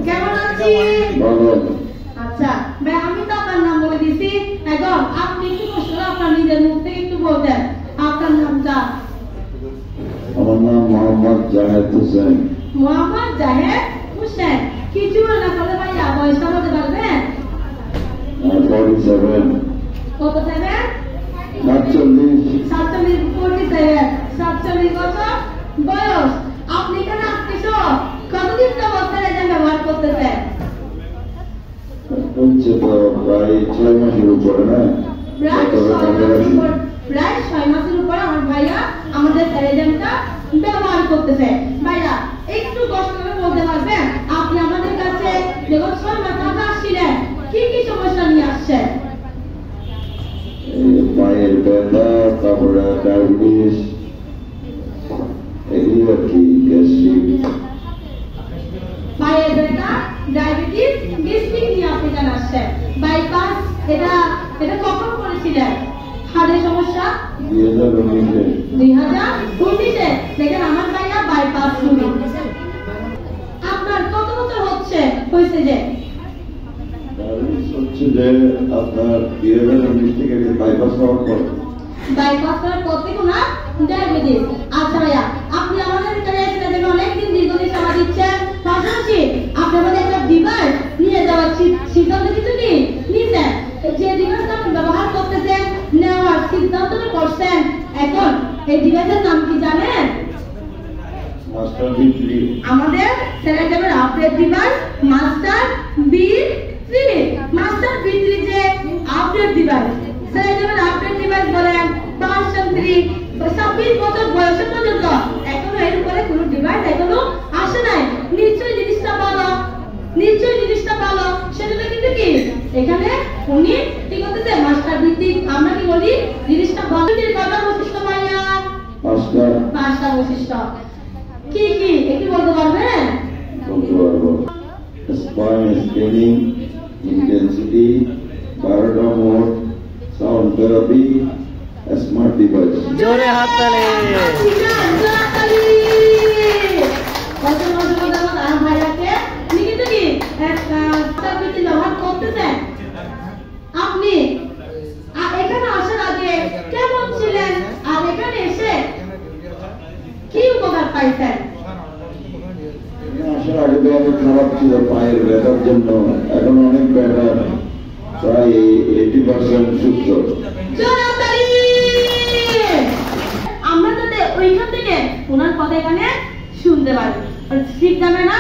কেমন আছেন? ভালো। আচ্ছা ভাই, আমি তো আপনার নাম বলে দিছি, এখন আপনি একটু কষ্ট করে আপনার নিজের মুখ থেকে একটু বলতেন আপনার নামটা। আমার নাম মোহাম্মদ জাহেদ হোসেন। মোহাম্মদ জাহেদ হোসেন। কিছু না করলে ভাইয়া বয়সটা বলতে পারবেন? 47। কত দেবেন? 47। 47 বছর বয়স। আপনি এখানে আসতেছো কতদিন যাবত টেলিগ্রাম ব্যবহার করতেছেন? হচ্ছে তো প্রায় 6 মাসের উপরে না? প্রায় 6 মাসের উপরে আমার ভাইয়া আমাদের টেলিগ্রামটা ব্যবহার করতেছে। ভাইয়া একটু কষ্ট করে বলতে পারবেন আপনি আমাদের কাছে যখন 6 মাস আগে আসছিলেন কি কি সমস্যা নিয়ে আসছেন? পায়ের ব্যথা, তারপরে ডায়াবেটিস, এগুলো আর কি, গ্যাস্ট্রিক। পায়ের ব্যথা, ডায়াবেটিস, গ্যাস্ট্রিক নিয়ে আপনি কেন আসছেন? বাইপাস এটা কখন করেছিলেন? হাড়ের সমস্যা 2019-এ। দেখেন আমার ভাইয়া বাইপাস রোগী। আপনার কত বছর হয়েছে যে? হচ্ছে যে আপনার 2019 থেকে বাইপাস হওয়ার পর। বাইপাস করার পর থেকে না ডায়াবেটিস। আচ্ছা ভাইয়া, আপনি আমাদের টেলিগ্রামে অনেকদিন দীর্ঘদিন সেবা দিচ্ছেন, পাশাপাশি আপনি আমাদের একটা ডিভাইস নিয়ে যাওয়ার সিদ্ধান্ত কিছু কি নিয়েছেন? যে ডিভাইসটা আপনি ব্যবহার করতেছেন, নেওয়ার সিদ্ধান্ত করছেন, এখন এই ডিভাইসের নাম কি জানেন? মাস্টার বি3। আমাদের টেলিগ্রামের আপডেট ডিভাইস মাস্টার বি3। মাস্টার বি3 যে আপডেট ডিভাইস, টেলিগ্রামের আপডেট ডিভাইস বলেন ভার্সন 3 26 বছর বয়সে পর্যন্ত এখনো এর উপরে কোনো ডিভাইস এখনো আসে নাই। নিশ্চয়ই জিনিসটা ভালো, সেটা কিন্তু কি এখানে উনি কি করতেছে মাস্টার ভিত্তিক। আমরা কি বলি জিনিসটা ভালো। কত বৈশিষ্ট্য ভাইয়া? 5টা বৈশিষ্ট্য। কি কি একটু বলতে পারবেন? বলতে পারবো। স্পাইন স্ক্যানিং, ইন্টেন্সিটি, বারোটা mode, sound therapy, smart device. জোরে হাত তালি। আপনি এখানে আসার আগে কেমন ছিলেন আর এখানে এসে কি উপকার পাইছেন? আসার আগে তো অনেক খারাপ ছিল পায়ের ব্যথার জন্য, এখন অনেক বেটার, প্রায় 80% সুস্থ। আমরা যাতে ওইখান থেকে ওনার কথা এখানে শুনতে পারি, শিখতে হবে না।